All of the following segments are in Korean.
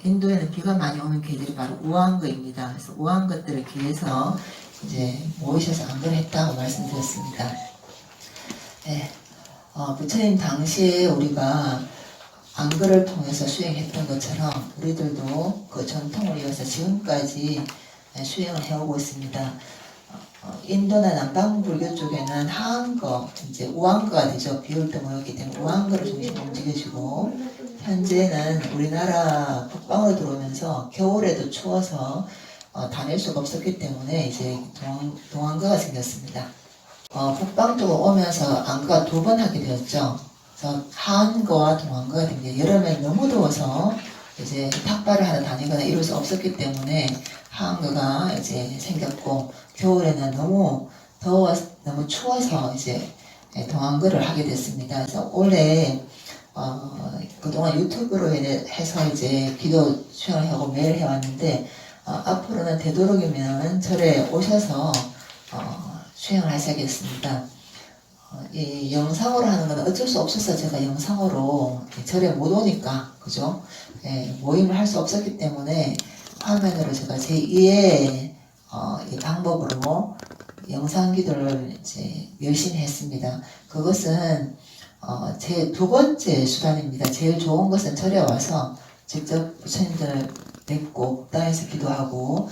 인도에는 비가 많이 오는 계절이 바로 우한거입니다. 그래서 우한거들을 기해서 이제 모이셔서 안거를 했다고 말씀드렸습니다. 네, 부처님 당시에 우리가 안거를 통해서 수행했던 것처럼 우리들도 그 전통을 이어서 지금까지 수행을 해오고 있습니다. 인도나 남방불교 쪽에는 하한거, 이제 우한거가 되죠. 비올 때 모였기 때문에 우한거를 중심으로 움직여지고, 현재는 우리나라 북방으로 들어오면서 겨울에도 추워서 다닐 수가 없었기 때문에 이제 동안거가 생겼습니다. 북방 쪽으로 오면서 안거가 2번 하게 되었죠. 그래서 하한거와 동안거가 됩니다. 여름에 너무 더워서 이제 탁발을 하러 다니거나 이럴 수 없었기 때문에 하한거가 이제 생겼고, 겨울에는 너무 너무 추워서 이제 동안거를 하게 됐습니다. 그래서 올해 그동안 유튜브로 해서 이제 기도 수행을 하고 매일 해왔는데, 앞으로는 되도록이면 절에 오셔서 수행을 하셔야겠습니다. 이 영상으로 하는 건 어쩔 수 없어서 제가 영상으로 절에 못 오니까, 그죠? 모임을 할 수 없었기 때문에 화면으로 제가 제2의 이 방법으로 영상 기도를 이제 열심히 했습니다. 그것은 제 2번째 수단입니다. 제일 좋은 것은 절에 와서 직접 부처님들을 뵙고 복당에서 기도하고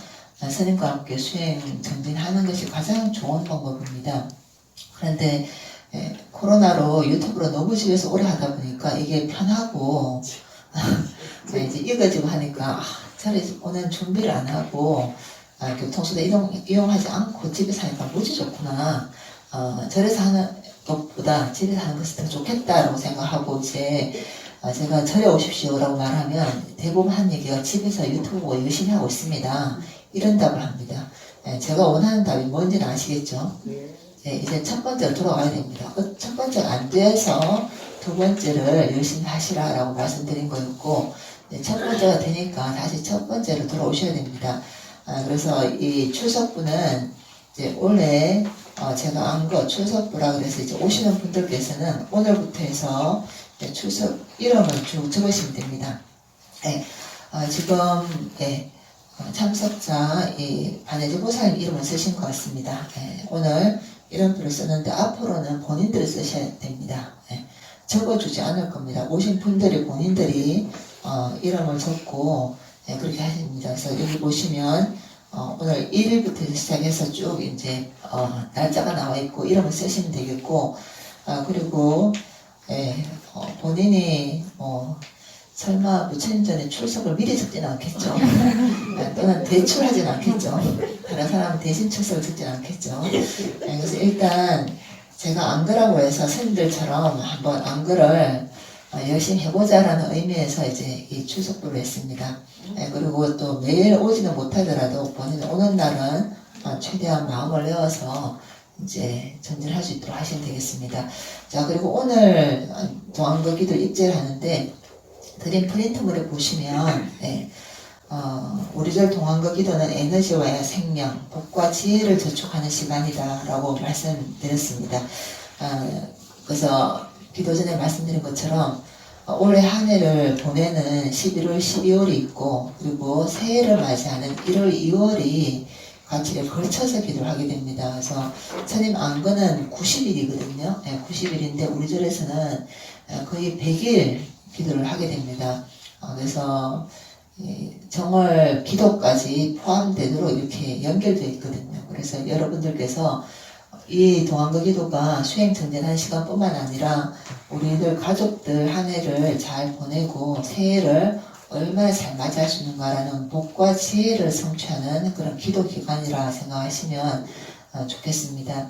스님과 함께 수행 정진하는 것이 가장 좋은 방법입니다. 그런데 코로나로 유튜브로 너무 집에서 오래 하다 보니까 이게 편하고 이제 익어지고 하니까 절에 오는 준비를 안 하고 교통수단 이용하지 않고 집에서 하니까 무지 좋구나. 절에서 하는 것보다 집에서 하는 것이 더 좋겠다라고 생각하고 이제 제가 절에 오십시오라고 말하면 대부분 한 얘기가 집에서 유튜브 보고 열심히 하고 있습니다. 이런 답을 합니다. 제가 원하는 답이 뭔지는 아시겠죠? 이제 첫 번째로 돌아가야 됩니다. 첫 번째가 안 돼서 2번째를 열심히 하시라라고 말씀드린 거였고, 첫 번째가 되니까 다시 첫 번째로 돌아오셔야 됩니다. 그래서 이 출석부는 이제 원래 제가 안거 출석부라 그래서 이제 오시는 분들께서는 오늘부터 해서 출석 이름을 쭉 적으시면 됩니다. 지금 참석자 반해지 보살님 이름을 쓰신 것 같습니다. 오늘 이름표를 썼는데 앞으로는 본인들이 쓰셔야 됩니다. 적어주지 않을 겁니다. 오신 분들이 본인들이 이름을 적고 그렇게 하십니다. 그래서 여기 보시면 오늘 1일부터 시작해서 쭉 이제 날짜가 나와 있고 이름을 쓰시면 되겠고, 그리고 본인이 설마 부처님 전에 출석을 미리 적지는 않겠죠. 또는 대출하진 않겠죠. 다른 사람 대신 출석을 적지는 않겠죠. 그래서 일단 제가 안거라고 해서 스님들처럼 한번 안거를 열심히 해보자라는 의미에서 이제 이 출석부를 했습니다. 그리고 또 매일 오지는 못하더라도 본인 오는 날은 최대한 마음을 내어서 이제 전진할 수 있도록 하시면 되겠습니다. 자, 그리고 오늘 동안거 기도 입제를 하는데 드린 프린트물에 보시면 우리 절 동안거 기도는 에너지와 생명, 복과 지혜를 저축하는 시간이다 라고 말씀드렸습니다. 그래서 기도 전에 말씀드린 것처럼 올해 한 해를 보내는 11월, 12월이 있고, 그리고 새해를 맞이하는 1월, 2월이 같이 걸쳐서 기도를 하게 됩니다. 그래서 스님 안거는 90일이거든요. 90일인데 우리 절에서는 거의 100일 기도를 하게 됩니다. 그래서 정월 기도까지 포함되도록 이렇게 연결되어 있거든요. 그래서 여러분들께서 이 동안거 기도가 수행 정진한 시간뿐만 아니라 우리들 가족들 한 해를 잘 보내고 새해를 얼마나 잘 맞이할 수 있는가라는 복과 지혜를 성취하는 그런 기도 기간이라 생각하시면 좋겠습니다.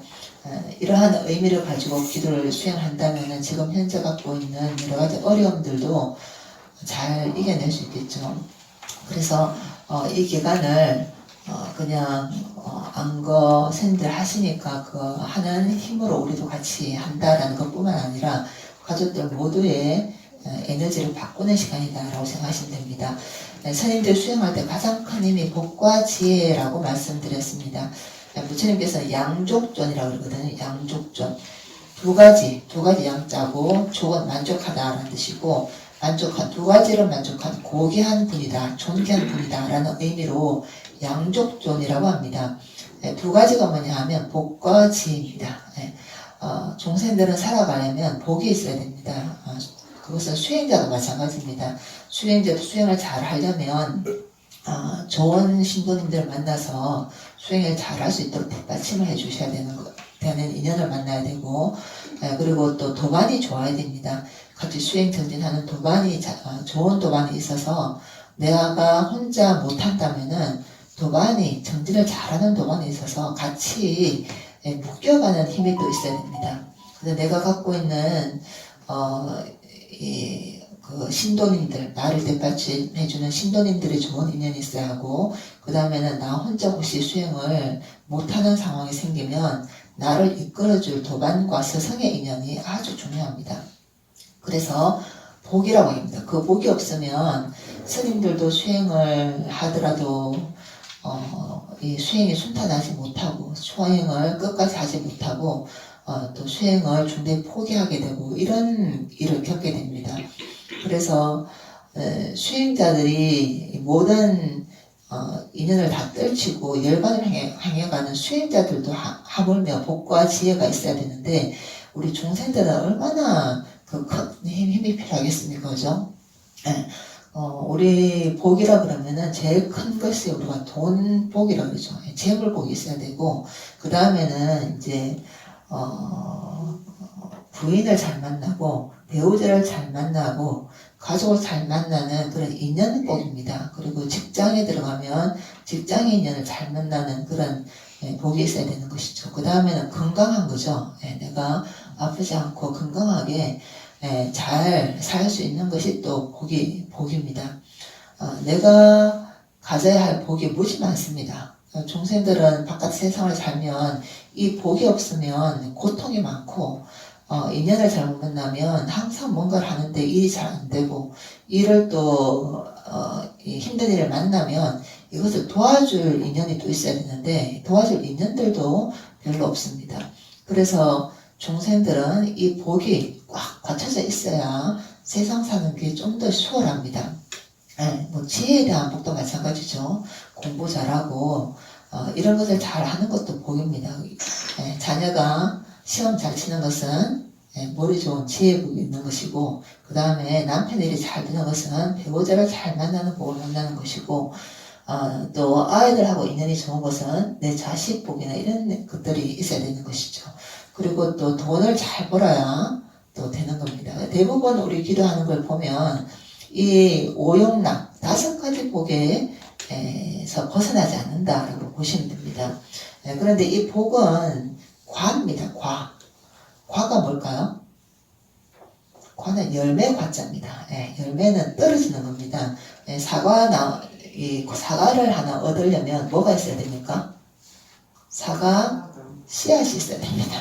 이러한 의미를 가지고 기도를 수행한다면 지금 현재 갖고 있는 여러 가지 어려움들도 잘 이겨낼 수 있겠죠. 그래서 이 기간을 그냥 안거 스님들 하시니까 그 하는 힘으로 우리도 같이 한다라는 것뿐만 아니라 가족들 모두의 에너지를 바꾸는 시간이다라고 생각하시면 됩니다. 스님들 수행할 때 가장 큰 힘이 복과 지혜라고 말씀드렸습니다. 부처님께서는 양족존이라고 그러거든요. 양족존. 두 가지 양자고 족은 만족하다라는 뜻이고, 두 가지를 만족한 고귀한 분이다, 존귀한 분이다 라는 의미로 양족존이라고 합니다. 두 가지가 뭐냐 하면 복과 지혜입니다. 종생들은 살아가려면 복이 있어야 됩니다. 그것은 수행자도 마찬가지입니다. 수행자도 수행을 잘 하려면 좋은 신도님들을 만나서 수행을 잘 할 수 있도록 뒷받침을 해주셔야 되는 인연을 만나야 되고, 그리고 또 도반이 좋아야 됩니다. 같이 수행 전진하는 좋은 도반이 있어서 내가 혼자 못한다면은 전진을 잘하는 도반이 있어서 같이 묶여가는 힘이 또 있어야 됩니다. 그래서 내가 갖고 있는 그 신도님들, 나를 뒷받침해주는 신도님들이 좋은 인연이 있어야 하고, 그 다음에는 나 혼자 혹시 수행을 못하는 상황이 생기면 나를 이끌어줄 도반과 스승의 인연이 아주 중요합니다. 그래서 복이라고 합니다. 그 복이 없으면 스님들도 수행을 하더라도 이 수행이 순탄하지 못하고 수행을 끝까지 하지 못하고 또 수행을 중대에 포기하게 되고 이런 일을 겪게 됩니다. 그래서 수행자들이 모든 인연을 다 떨치고 열반을 향해가는 수행자들도 하물며 복과 지혜가 있어야 되는데 우리 중생들은 얼마나 그 큰 힘이 필요하겠습니까? 그죠? 우리 복이라 그러면은 제일 큰 것이 우리가 돈 복이라 그러죠. 재물 복이 있어야 되고, 그 다음에는 이제, 부인을 잘 만나고, 배우자를 잘 만나고, 가족을 잘 만나는 그런 인연 복입니다. 그리고 직장에 들어가면 직장의 인연을 잘 만나는 그런 복이 있어야 되는 것이죠. 그 다음에는 건강한 거죠. 내가 아프지 않고 건강하게 잘 살 수 있는 것이 또 복입니다. 내가 가져야 할 복이 무지 많습니다. 중생들은 바깥 세상을 살면 이 복이 없으면 고통이 많고 인연을 잘못 만나면 항상 뭔가를 하는데 일이 잘 안 되고 일을 또 힘든 일을 만나면 이것을 도와줄 인연이 또 있어야 되는데 도와줄 인연들도 별로 없습니다. 그래서 중생들은 이 복이 꽉 갖춰져 있어야 세상 사는 게 좀 더 수월합니다. 뭐 지혜에 대한 복도 마찬가지죠. 공부 잘하고 이런 것을 잘 하는 것도 복입니다. 자녀가 시험 잘 치는 것은 머리 좋은 지혜 복이 있는 것이고, 그 다음에 남편 일이 잘 되는 것은 배우자를 잘 만나는 복을 만나는 것이고, 또 아이들하고 인연이 좋은 것은 내 자식 복이나 이런 것들이 있어야 되는 것이죠. 그리고 또 돈을 잘 벌어야 또 되는 겁니다. 대부분 우리 기도하는 걸 보면 이 오용락 5가지 복에서 벗어나지 않는다라고 보시면 됩니다. 그런데 이 복은 과입니다. 과가 뭘까요? 과는 열매 과자입니다. 열매는 떨어지는 겁니다. 사과를 하나 얻으려면 뭐가 있어야 됩니까? 사과 씨앗이 있어야 됩니다.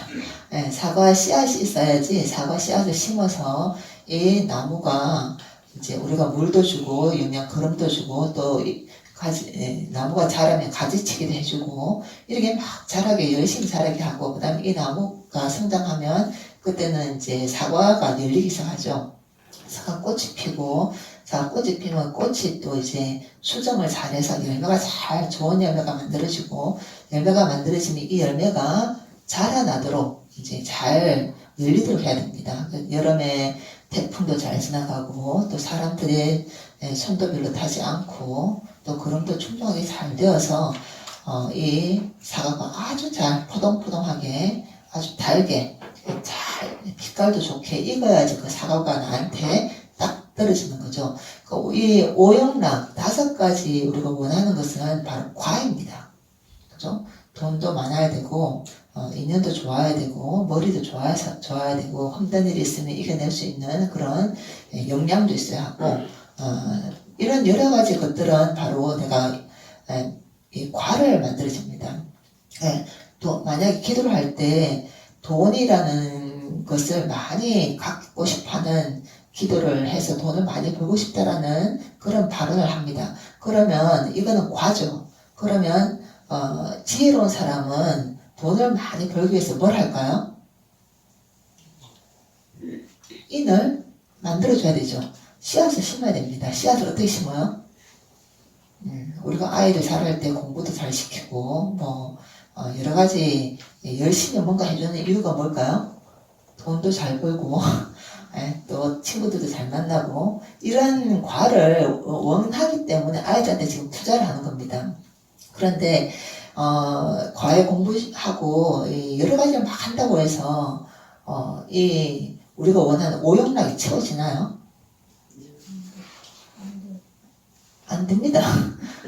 사과 씨앗이 있어야지 사과 씨앗을 심어서 이 나무가 이제 우리가 물도 주고 영양 거름도 주고 또 나무가 자라면 가지치기도 해주고 이렇게 막 자라게 열심히 자라게 하고 그 다음에 이 나무가 성장하면 그때는 이제 사과가 열리기 시작하죠. 사과꽃이 피고 사과꽃이 피면 꽃이 또 이제 수정을 잘해서 열매가 좋은 열매가 만들어지고 열매가 만들어지면 이 열매가 자라나도록 이제 잘 열리도록 해야 됩니다. 여름에 태풍도 잘 지나가고 또 사람들의 손도 별로 타지 않고 또 거름도 충분하게 잘 되어서 이 사과가 아주 잘 포동포동하게 아주 달게 잘 빛깔도 좋게 익어야지 그 사과가 나한테 딱 떨어지는 거죠. 이 오용락 5가지 우리가 원하는 것은 바로 과입니다. 그죠? 돈도 많아야 되고 인연도 좋아야 되고 머리도 좋아야 되고 힘든 일이 있으면 이겨낼 수 있는 그런 역량도 있어야 하고 이런 여러 가지 것들은 바로 내가 이 과를 만들어집니다. 또 만약에 기도를 할 때 돈이라는 것을 많이 갖고 싶어하는 기도를 해서 돈을 많이 벌고 싶다라는 그런 발언을 합니다. 그러면 이거는 과죠. 그러면 지혜로운 사람은 돈을 많이 벌기 위해서 뭘 할까요? 인을 만들어줘야 되죠. 씨앗을 심어야 됩니다. 씨앗을 어떻게 심어요? 우리가 아이들 자랄 때 공부도 잘 시키고, 여러 가지 열심히 뭔가 해주는 이유가 뭘까요? 돈도 잘 벌고, 예, 또 친구들도 잘 만나고, 이런 과를 원하기 때문에 아이들한테 지금 투자를 하는 겁니다. 그런데, 과외 공부하고, 여러 가지를 막 한다고 해서, 우리가 원하는 오용락이 채워지나요? 안 됩니다.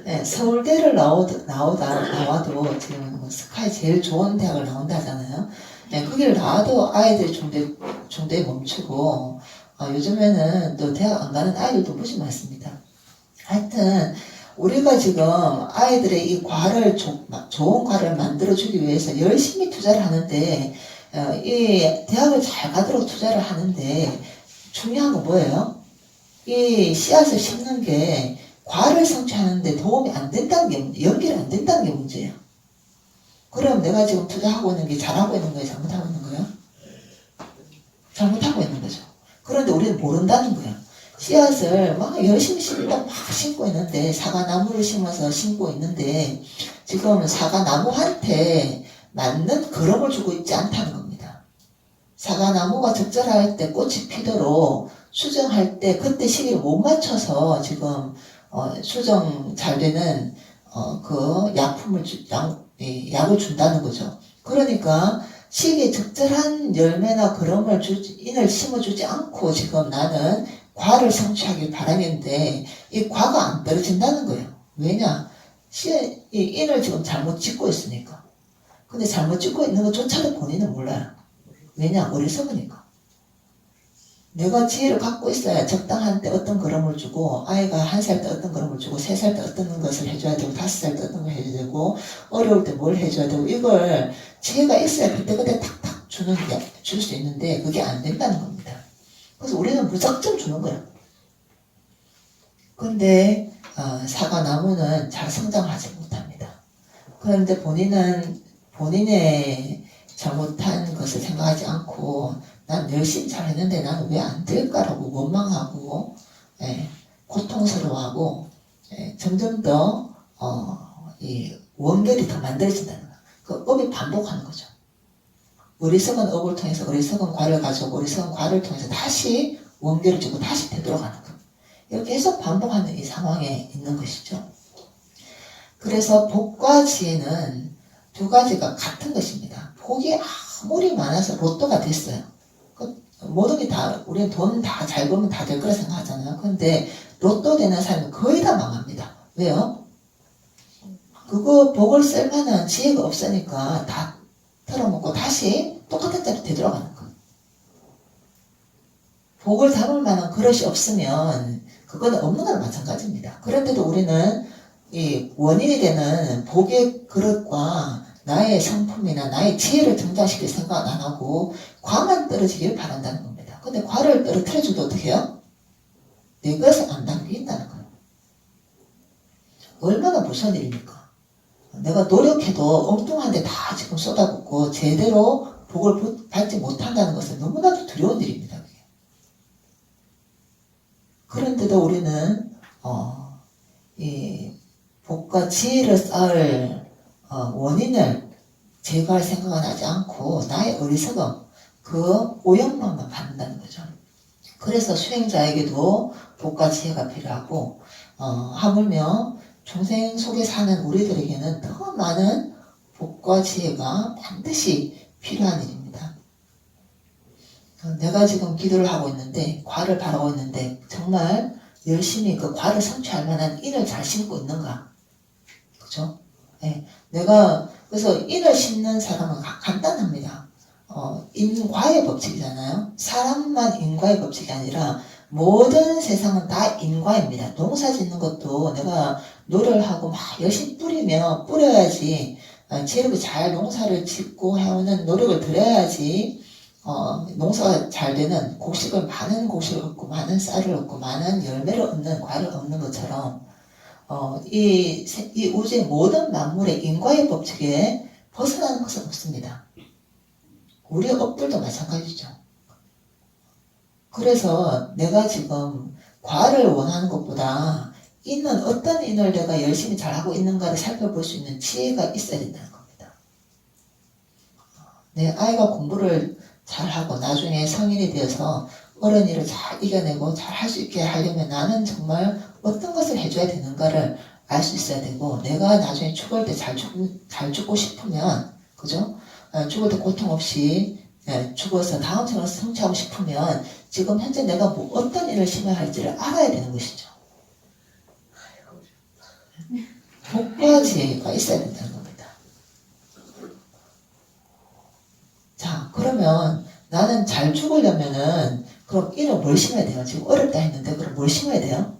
네, 서울대를 나와도 지금 스카이 제일 좋은 대학을 나온다잖아요. 네, 거기를 나와도 아이들이 중도에 멈추고, 요즘에는 또 대학 안 가는 아이들도 무지 많습니다. 하여튼, 우리가 지금 아이들의 이 좋은 과를 만들어주기 위해서 열심히 투자를 하는데, 이 대학을 잘 가도록 투자를 하는데, 중요한 건 뭐예요? 이 씨앗을 심는 게 과를 성취하는데 도움이 안 된다는 게, 연결이 안 된다는 게 문제예요. 그럼 내가 지금 투자하고 있는 게 잘하고 있는 거예요? 잘못하고 있는 거예요? 잘못하고 있는 거죠. 그런데 우리는 모른다는 거예요. 씨앗을 막 열심히 심고 있는데, 사과나무를 심어서 심고 있는데, 지금 사과나무한테 맞는 거름을 주고 있지 않다는 겁니다. 사과나무가 적절할 때 꽃이 피도록 수정할 때 그때 시기를 못 맞춰서 지금 수정 잘 되는 그 약을 준다는 거죠. 그러니까 시기에 적절한 열매나 인을 심어주지 않고 지금 나는 과를 성취하길 바라는데 이 과가 안 떨어진다는 거예요. 왜냐? 인을 지금 잘못 짓고 있으니까. 근데 잘못 짓고 있는 것조차도 본인은 몰라요. 왜냐? 어리석으니까. 내가 지혜를 갖고 있어야 적당한 때 어떤 걸음을 주고, 아이가 1살 때 어떤 걸음을 주고, 3살 때 어떤 것을 해줘야 되고, 5살 때 어떤 걸 해줘야 되고, 어려울 때 뭘 해줘야 되고, 이걸 지혜가 있어야 그때그때 탁탁 줄 수 있는데, 그게 안 된다는 겁니다. 그래서 우리는 무작정 주는 거야. 근데, 사과나무는 잘 성장하지 못합니다. 그런데 본인의 잘못한 것을 생각하지 않고, 난 열심히 잘했는데 나는 왜 안 될까라고 원망하고, 고통스러워하고, 점점 더, 이 원결이 더 만들어진다는 거야. 그 업이 반복하는 거죠. 어리석은 업을 통해서 어리석은 과를 가져오고, 어리석은 과를 통해서 다시 원결을 주고 다시 되돌아가는 거. 이렇게 계속 반복하는 이 상황에 있는 것이죠. 그래서 복과 지혜는 두 가지가 같은 것입니다. 복이 아무리 많아서 로또가 됐어요. 모든 게 다, 우리는 돈 다 잘 벌면 다 될 거라 생각하잖아요. 근데 로또 되는 사람은 거의 다 망합니다. 왜요? 그거 복을 쓸 만한 지혜가 없으니까 다 털어먹고 다시 똑같은 자리 되돌아가는 거예요. 복을 담을 만한 그릇이 없으면 그거는 없는 거랑 마찬가지입니다. 그런데도 우리는 이 원인이 되는 복의 그릇과 나의 성품이나 나의 지혜를 등장시킬 생각 안 하고 과만 떨어지길 바란다는 겁니다. 근데 과를 떨어뜨려줘도 어떻게 해요? 내 것을 안 남긴다는 거예요. 얼마나 무서운 일입니까? 내가 노력해도 엉뚱한데 다 지금 쏟아붓고 제대로 복을 받지 못한다는 것은 너무나도 두려운 일입니다. 그게. 그런데도 우리는 이 복과 지혜를 쌓을 원인을 제거할 생각은 하지 않고 나의 어리석음, 그 오역만만 받는다는 거죠. 그래서 수행자에게도 복과 지혜가 필요하고 하물며 중생 속에 사는 우리들에게는 더 많은 복과 지혜가 반드시 필요한 일입니다. 내가 지금 기도를 하고 있는데, 과를 바라고 있는데 정말 열심히 그 과를 성취할 만한 인을 잘 심고 있는가? 그죠? 네. 그래서 인을 심는 사람은 간단합니다. 인과의 법칙이잖아요. 사람만 인과의 법칙이 아니라 모든 세상은 다 인과입니다. 농사 짓는 것도 내가 노력을 하고 막 열심히 뿌려야지, 재력이 잘 농사를 짓고 해오는 노력을 들여야지, 농사가 잘 되는 많은 곡식을 얻고, 많은 쌀을 얻고, 많은 열매를 얻는, 과를 얻는 것처럼, 이 우주의 모든 만물의 인과의 법칙에 벗어나는 것은 없습니다. 우리 업들도 마찬가지죠. 그래서 내가 지금 과를 원하는 것보다 있는 어떤 인을 내가 열심히 잘하고 있는가를 살펴볼 수 있는 지혜가 있어야 된다는 겁니다. 내 아이가 공부를 잘하고 나중에 성인이 되어서 어른이를 잘 이겨내고 잘 할 수 있게 하려면 나는 정말 어떤 것을 해줘야 되는가를 알 수 있어야 되고, 내가 나중에 죽을 때 잘 죽고 싶으면, 그죠? 죽을 때 고통 없이 죽어서 다음 생을 성취하고 싶으면 지금 현재 내가 어떤 일을 심어야 할지를 알아야 되는 것이죠. 복과 지혜가 있어야 된다는 겁니다. 자, 그러면 나는 잘 죽으려면은 그럼 이를 뭘 심어야 돼요? 지금 어렵다 했는데 그럼 뭘 심어야 돼요?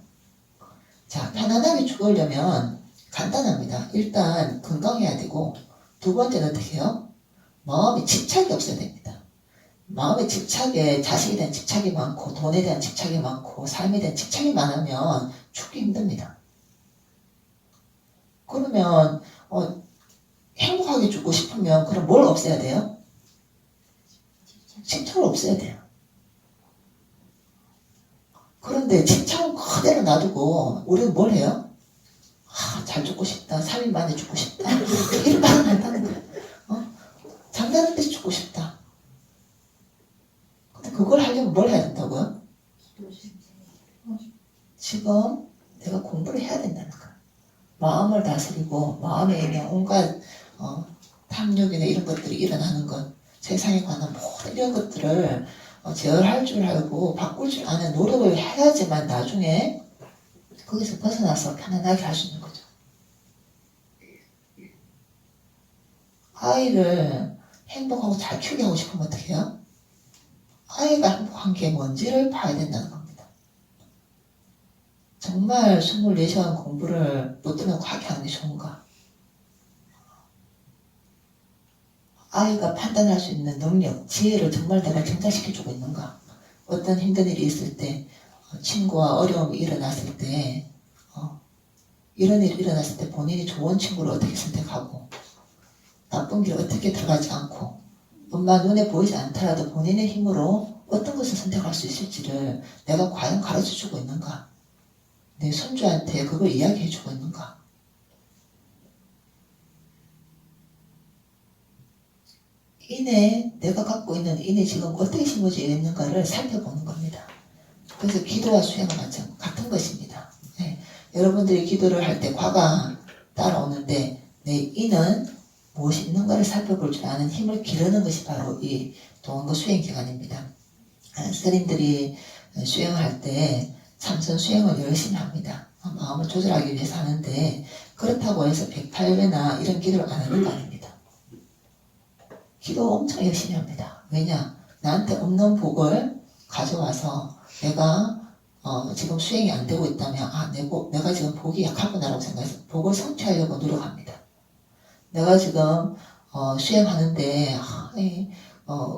자, 편안하게 죽으려면 간단합니다. 일단 건강해야 되고, 두 번째는 어떻게 해요? 마음에 집착이 없어야 됩니다. 마음의 집착에, 자식에 대한 집착이 많고, 돈에 대한 집착이 많고, 삶에 대한 집착이 많으면 죽기 힘듭니다. 그러면 행복하게 죽고 싶으면 그럼 뭘 없애야 돼요? 집착을 없애야 돼요. 그런데 집착은 그대로 놔두고 우리는 뭘 해요? 잘 죽고 싶다. 3일 만에 죽고 싶다. 이런 말은 한다는 거예요. 잠자는 데 죽고 싶다. 근데 그걸 하려면 뭘 해야 된다고요? 지금 내가 공부를 해야 된다는 거예요. 마음을 다스리고 마음에 있는 온갖 탐욕이나 이런 것들이 일어나는 것, 세상에 관한 모든 이런 것들을 제어할 줄 알고 바꿀 줄 아는 노력을 해야지만 나중에 거기서 벗어나서 편안하게 할 수 있는 거죠. 아이를 행복하고 잘 키우게 하고 싶으면 어떻게 해요? 아이가 행복한 게 뭔지를 봐야 된다는 겁니다. 정말 24시간 공부를 못 들으면 과하게 하는 게 좋은가? 아이가 판단할 수 있는 능력, 지혜를 정말 내가 증가시켜주고 있는가? 어떤 힘든 일이 있을 때, 친구와 어려움이 일어났을 때, 이런 일이 일어났을 때 본인이 좋은 친구를 어떻게 선택하고, 나쁜 길 어떻게 들어가지 않고, 엄마 눈에 보이지 않더라도 본인의 힘으로 어떤 것을 선택할 수 있을지를 내가 과연 가르쳐주고 있는가? 내 손주한테 그걸 이야기해주고 있는가? 내가 갖고 있는 인에 지금 어떻게 심어져 있는가를 살펴보는 겁니다. 그래서 기도와 수행은 같은 것입니다. 네. 여러분들이 기도를 할 때 과가 따라오는데 내 인은 무엇이 있는가를 살펴볼 줄 아는 힘을 기르는 것이 바로 이 동안과 수행 기간입니다. 스님들이 수행할 때 참선 수행을 열심히 합니다. 마음을 조절하기 위해서 하는데 그렇다고 해서 108배나 이런 기도를 안 하는 거 아닙니다. 기도 엄청 열심히 합니다. 왜냐? 나한테 없는 복을 가져와서 내가 지금 수행이 안 되고 있다면 내가 지금 복이 약하구나라고 생각해서 복을 성취하려고 노력합니다. 내가 지금 수행하는데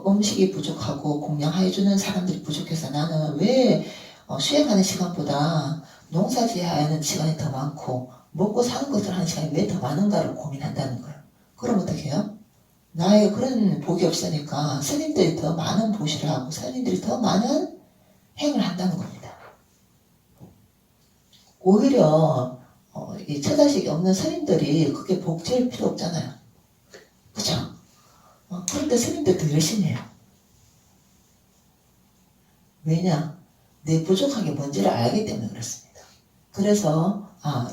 음식이 부족하고 공양해주는 사람들이 부족해서 나는 왜 수행하는 시간보다 농사지어야 시간이 더 많고 먹고 사는 것을 하는 시간이 왜 더 많은가를 고민한다는 거예요. 그럼 어떻게 해요? 나의 그런 복이 없으니까 스님들이 더 많은 보시를 하고 스님들이 더 많은 행을 한다는 겁니다. 오히려 이 처자식이 없는 스님들이 그게 복지일 필요 없잖아요. 그쵸? 그런데 스님들 더 열심히 해요. 왜냐? 내 부족한 게 뭔지를 알기 때문에 그렇습니다. 그래서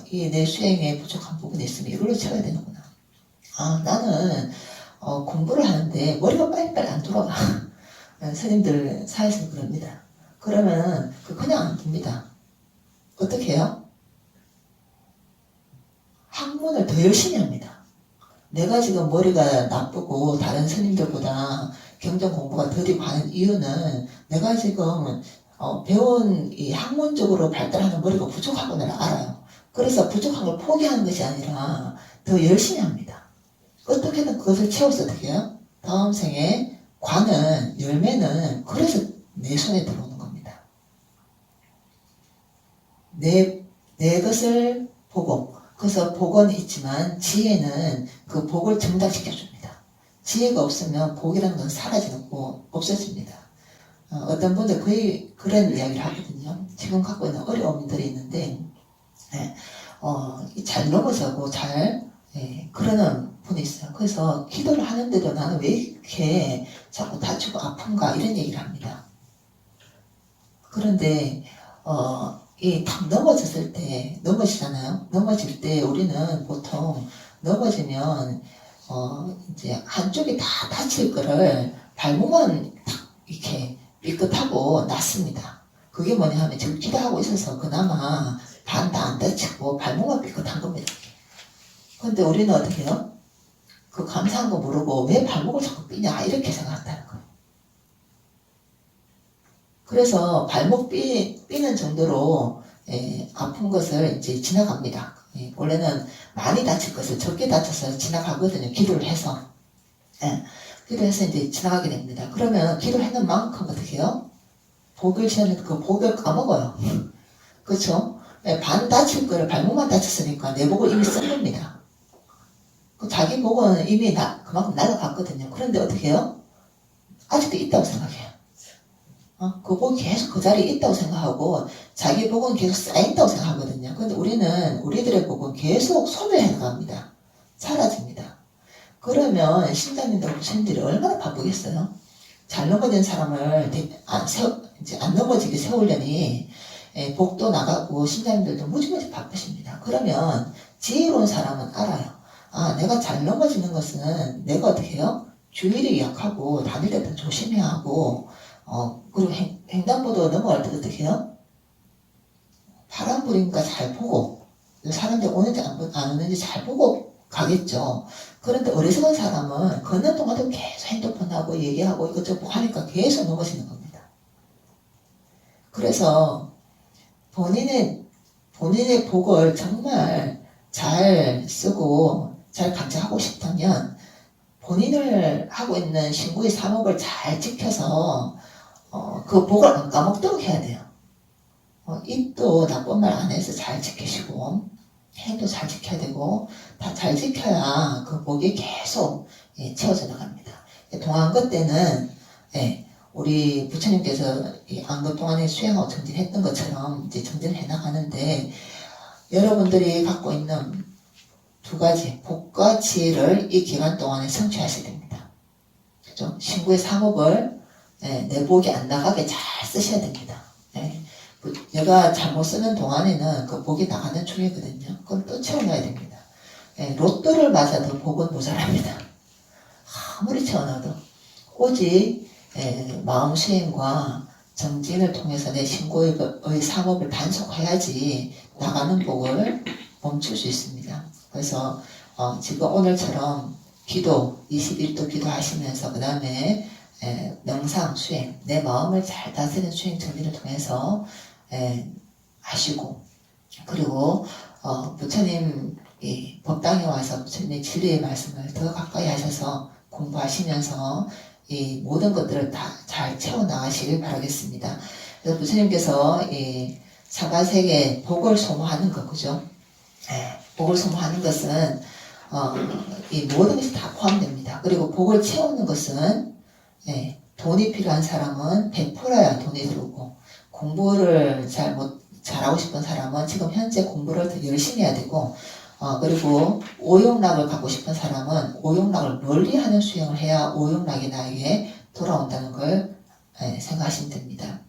이 내 수행에 부족한 부분이 있으면 이걸로 채워야 되는구나. 나는 공부를 하는데 머리가 빨리빨리 안 돌아가. 스님들 사이에서 그럽니다. 그러면 그냥 안 둡니다. 어떻게 해요? 학문을 더 열심히 합니다. 내가 지금 머리가 나쁘고 다른 스님들보다 경전 공부가 더디고 하는 이유는 내가 지금 배운 이 학문적으로 발달하는 머리가 부족하구나를 알아요. 그래서 부족한 걸 포기하는 것이 아니라 더 열심히 합니다. 어떻게든 그것을 채워서 어떻게 해요? 다음 생에 열매는 그래서 내 손에 들어오는 겁니다. 내 것을 보고, 그래서 복은 있지만 지혜는 그 복을 증달시켜줍니다. 지혜가 없으면 복이라는 건 사라지고 없어집니다. 어떤 분들 거의 그런 이야기를 하거든요. 지금 갖고 있는 어려움들이 있는데, 예, 잘 넘어져고 잘, 예, 그러는 분이 있어요. 그래서 기도를 하는데도 나는 왜 이렇게 자꾸 다치고 아픈가 이런 얘기를 합니다. 그런데 이 탁 넘어졌을 때 넘어지잖아요. 넘어질 때 우리는 보통 넘어지면 이제 한쪽이 다 다칠 거를 발목만 탁 이렇게 삐끗하고 낫습니다. 그게 뭐냐 하면 지금 기도하고 있어서 그나마 반 다 안 다치고 발목만 삐끗한 겁니다. 근데 우리는 어떻게 해요? 그 감사한 거 모르고 왜 발목을 자꾸 삐냐 이렇게 생각한다는 거예요. 그래서 발목 삐는 정도로 아픈 것을 이제 지나갑니다. 원래는 많이 다칠 것을 적게 다쳐서 지나가거든요. 기도를 해서. 기도해서 이제 지나가게 됩니다. 그러면 기도했는 만큼 어떻게 해요? 복을 시하는 그 복을 까먹어요. 그렇죠? 반 다칠 거를 발목만 다쳤으니까 내 복을 이미 쓴 겁니다. 자기 복은 이미 그만큼 날아갔거든요. 그런데 어떻게 해요? 아직도 있다고 생각해요. 그 복이 계속 그 자리에 있다고 생각하고 자기 복은 계속 쌓인다고 생각하거든요. 근데 우리들의 복은 계속 소멸해 나갑니다. 사라집니다. 그러면 신자님들 부처님들이 얼마나 바쁘겠어요? 잘 넘어진 사람을 이제 안 넘어지게 세우려니 복도 나가고 신자님들도 무지무지 바쁘십니다. 그러면 지혜로운 사람은 알아요. 내가 잘 넘어지는 것은 내가 어떻게 해요? 주의를 약하고 다닐 때 더 조심해야 하고 그리고 횡단보도 넘어갈 때 어떻게 해요? 파란 불이니까 잘 보고 사람들 오는지 안 오는지 잘 보고 가겠죠. 그런데 어리석은 사람은 걷는 동안도 계속 핸드폰하고 얘기하고 이것저것 하니까 계속 넘어지는 겁니다. 그래서 본인의 복을 정말 잘 쓰고 잘 간직하고 싶다면 본인을 하고 있는 신구의 사목을 잘 지켜서 그 복을 안 까먹도록 해야 돼요. 입도 나쁜 말 안 해서 잘 지키시고 행도 잘 지켜야 되고 다 잘 지켜야 그 복이 계속 채워져 나갑니다. 동안것 때는 우리 부처님께서 안것 동안에 수행하고 정진했던 것처럼 이제 정진해 나가는데 여러분들이 갖고 있는 두 가지 복과 지혜를 이 기간 동안에 성취하셔야 됩니다. 그죠? 신구의 사목을 내 복이 안 나가게 잘 쓰셔야 됩니다. 내가 잘못 쓰는 동안에는 그 복이 나가는 중이거든요. 그럼 또 채워넣어야 됩니다. 로또를 맞아도 복은 모자랍니다. 아무리 채워넣어도 오직 마음 수행과 정진을 통해서 내 신고의 사목을 단속해야지 나가는 복을 멈출 수 있습니다. 그래서 지금 오늘처럼 기도 21도 기도하시면서 그 다음에 명상 수행 내 마음을 잘 다스리는 수행 정리를 통해서 하시고 그리고 부처님 법당에 와서 부처님의 진리의 말씀을 더 가까이 하셔서 공부하시면서 이 모든 것들을 다 잘 채워나가시길 바라겠습니다. 그래서 부처님께서 이 사바세계 복을 소모하는 것, 그죠? 복을 소모하는 것은 이 모든 것이 다 포함됩니다. 그리고 복을 채우는 것은 돈이 필요한 사람은 베풀어야 돈이 들어오고 공부를 잘하고 싶은 사람은 지금 현재 공부를 더 열심히 해야 되고 그리고 오용락을 갖고 싶은 사람은 오용락을 멀리 하는 수행을 해야 오용락이 나에게 돌아온다는 걸 생각하시면 됩니다.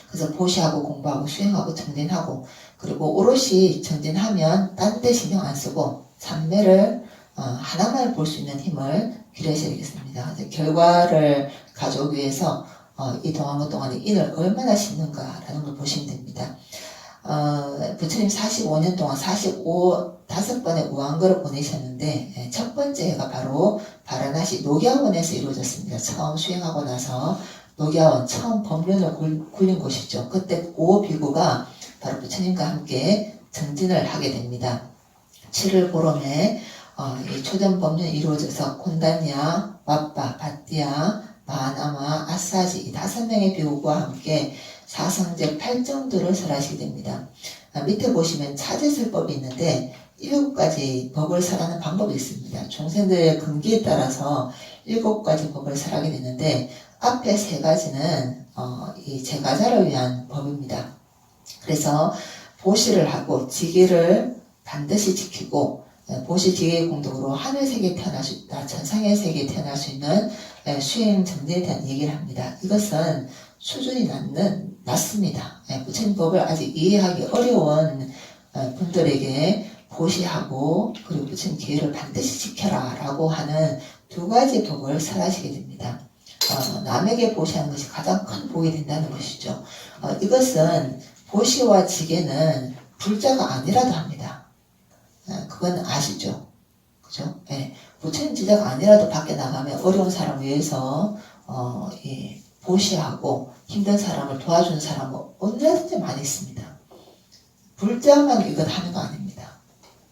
그래서 보시하고 공부하고 수행하고 정진하고 그리고 오롯이 정진하면 딴 데 신경 안 쓰고 참매를 하나만 볼 수 있는 힘을 기르셔야 되겠습니다. 결과를 가져오기 위해서 이 동안 동안에 인을 얼마나 심는가라는 걸 보시면 됩니다. 부처님 45년 동안 5번의 우왕거를 보내셨는데 첫 번째가 바로 바라나시 녹야원에서 이루어졌습니다. 처음 수행하고 나서 녹야원 처음 법륜을 굴린 곳이죠. 그때 5비구가 바로 부처님과 함께 정진을 하게 됩니다. 7월 보름에 이 초전 법륜이 이루어져서 콘단야, 왓바, 바띠야, 마하나마, 아사지 이 5명의 비구와 함께 사성제 8정도를 설하시게 됩니다. 밑에 보시면 차제설법이 있는데 7가지 법을 설하는 방법이 있습니다. 중생들의 근기에 따라서 7가지 법을 설하게 되는데 앞에 3가지는 이 제가자를 위한 법입니다. 그래서 보시를 하고 지기를 반드시 지키고 보시 지기의 공덕으로 하늘세계에 태어날 수 있다. 천상의 세계에 태어날 수 있는 수행 정진에 대한 얘기를 합니다. 이것은 수준이 낮습니다. 부처님 법을 아직 이해하기 어려운 분들에게 보시하고 그리고 부처님 계율을 반드시 지켜라 라고 하는 두 가지 법을 설하시게 됩니다. 남에게 보시하는 것이 가장 큰 복이 된다는 것이죠. 이것은 보시와 지게는 불자가 아니라도 합니다. 그건 아시죠? 그죠? 부처님 지자가 아니라도 밖에 나가면 어려운 사람을 위해서 보시하고 힘든 사람을 도와주는 사람은 언제든지 많이 있습니다. 불자만 이것 하는 거 아닙니다.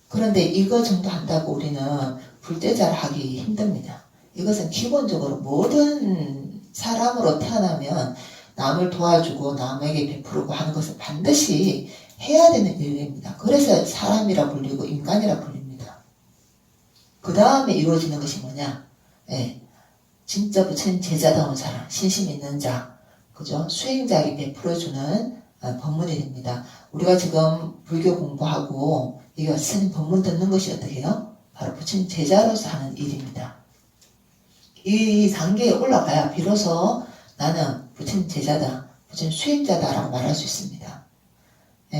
그런데 이거 정도 한다고 우리는 불제자를 하기 힘듭니다. 이것은 기본적으로 모든 사람으로 태어나면 남을 도와주고 남에게 베푸고 하는 것을 반드시 해야 되는 일입니다. 그래서 사람이라 불리고 인간이라 불립니다. 그 다음에 이루어지는 것이 뭐냐? 진짜 부처님 제자다운 사람, 신심 있는 자, 그죠? 수행자에게 베풀어주는 법문이 됩니다. 우리가 지금 불교 공부하고 이거 스님 법문 듣는 것이 어떻게 해요? 바로 부처님 제자로서 하는 일입니다. 이 단계에 올라가야 비로소 나는 부처님 제자다, 부처님 수행자다라고 말할 수 있습니다.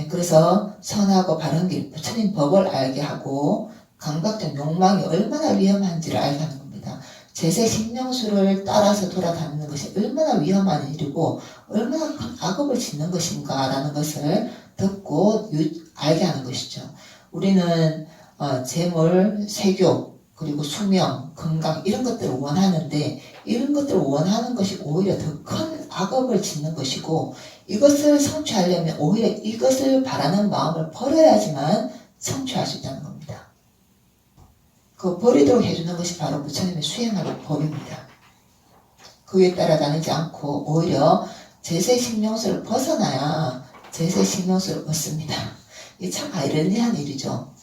그래서 선하고 바른 길, 부처님 법을 알게 하고 감각적 욕망이 얼마나 위험한지를 알게 하는 겁니다. 제세 신명수를 따라서 돌아다니는 것이 얼마나 위험한 일이고 얼마나 큰 악업을 짓는 것인가 라는 것을 듣고 알게 하는 것이죠. 우리는 재물, 세교, 그리고 수명, 건강 이런 것들을 원하는데 이런 것들을 원하는 것이 오히려 더 큰 악업을 짓는 것이고 이것을 성취하려면 오히려 이것을 바라는 마음을 버려야지만 성취할 수 있다는 겁니다. 그 버리도록 해주는 것이 바로 부처님의 수행하는 법입니다. 그에 따라다니지 않고 오히려 제세신명수를 벗어나야 제세신명수를 얻습니다. 이게 참 아이러니한 일이죠.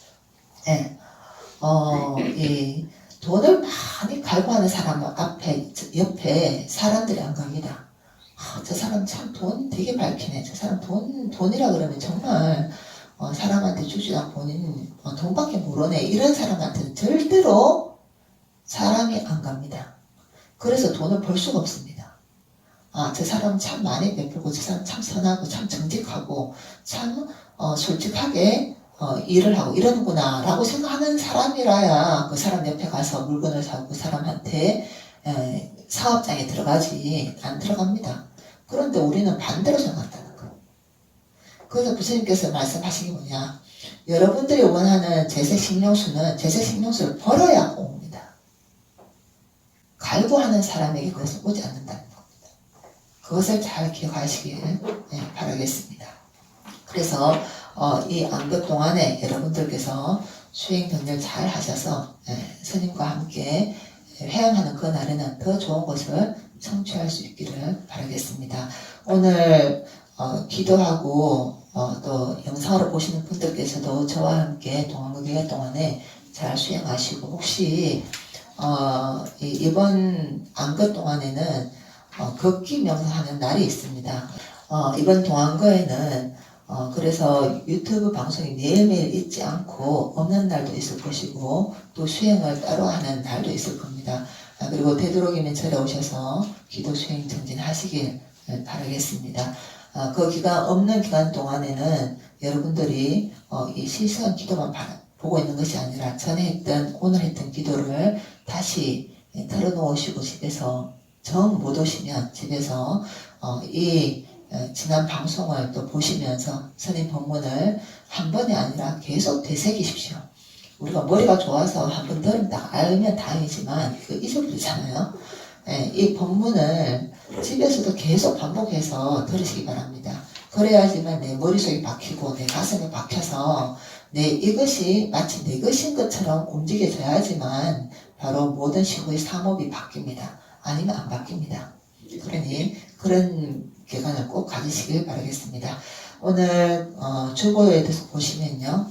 이 돈을 많이 갈구하는 사람 옆에 사람들이 안 갑니다. 저 사람 참 돈 되게 밝히네. 저 사람 돈이라 그러면 정말 사람한테 주지도 않고 본인 돈밖에 모르네. 이런 사람한테는 절대로 사람이 안 갑니다. 그래서 돈을 벌 수가 없습니다. 저 사람 참 많이 베풀고 저 사람 참 선하고 참 정직하고 참 솔직하게 일을 하고 이러는구나 라고 생각하는 사람이라야 그 사람 옆에 가서 물건을 사고 그 사람한테 사업장에 들어가지 안 들어갑니다. 그런데 우리는 반대로 생각한다는 거예요. 그래서 부처님께서 말씀하신 게 뭐냐, 여러분들이 원하는 제세신명수는 제세신명수를 벌어야 옵니다. 갈구하는 사람에게 그것을 오지 않는다는 겁니다. 그것을 잘 기억하시길 바라겠습니다. 그래서 이 안교 동안에 여러분들께서 수행 정렬 잘 하셔서 스님과 함께 회양하는 그 날에는 더 좋은 것을 성취할 수 있기를 바라겠습니다. 오늘 기도하고 또 영상으로 보시는 분들께서도 저와 함께 동안극의 동안에 잘 수행하시고 혹시 이번 안교 동안에는 걷기 명상하는 날이 있습니다. 이번 동안거에는 그래서 유튜브 방송이 매일매일 있지 않고 없는 날도 있을 것이고 또 수행을 따로 하는 날도 있을 겁니다. 그리고 되도록이면 절에 오셔서 기도 수행 정진하시길 바라겠습니다. 그 기간 없는 기간 동안에는 여러분들이 이 실시간 기도만 보고 있는 것이 아니라 전에 했던 오늘 했던 기도를 다시 털어놓으시고 집에서 정 못 오시면 집에서 이 지난 방송을 또 보시면서 스님 법문을 한 번이 아니라 계속 되새기십시오. 우리가 머리가 좋아서 한 번 들으면 다 알면 다행이지만 그 잊어버리잖아요. 이 법문을 집에서도 계속 반복해서 들으시기 바랍니다. 그래야지만 내 머릿속에 박히고 내 가슴에 박혀서 이것이 마치 내 것인 것처럼 움직여져야지만 바로 모든 시구의 사목이 바뀝니다. 아니면 안 바뀝니다. 그러니 그런 기간을 꼭 가지시길 바라겠습니다. 오늘 주보에 대해서 보시면요.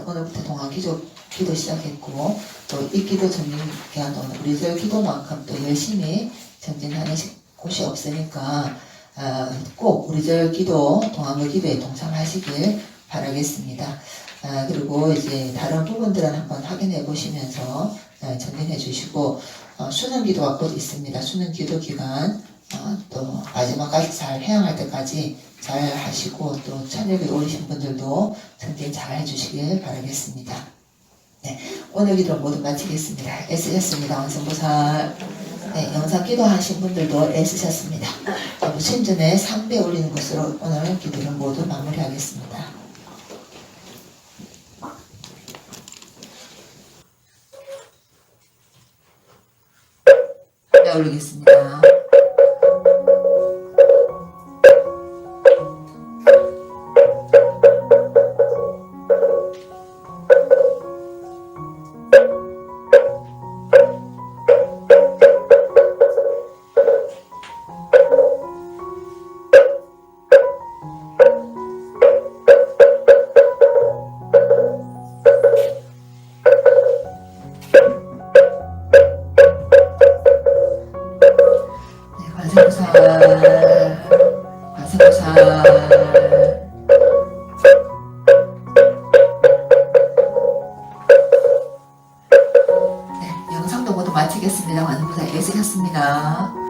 오늘부터 동안 기도 시작했고 또 이 기도 정진 기간 동안 우리들 기도만큼 또 열심히 정진하는 곳이 없으니까 꼭 우리절 기도, 동안의 기도에 동참하시길 바라겠습니다. 그리고 이제 다른 부분들은 한번 확인해 보시면서 전달해 주시고, 수능 기도가 곧 있습니다. 수능 기도 기간, 또 마지막까지 잘 해양할 때까지 잘 하시고, 또 찬혁에 오르신 분들도 성진 잘 해주시길 바라겠습니다. 네, 오늘 기도 모두 마치겠습니다. 애쓰셨습니다. 원성보살. 네, 영상 기도하신 분들도 애쓰셨습니다. 신전에 3배 올리는 것으로 오늘 기도를 모두 마무리하겠습니다. 네, 올리겠습니다. 네, 영상도 모두 마치겠습니다. 관세음보살 애쓰셨습니다.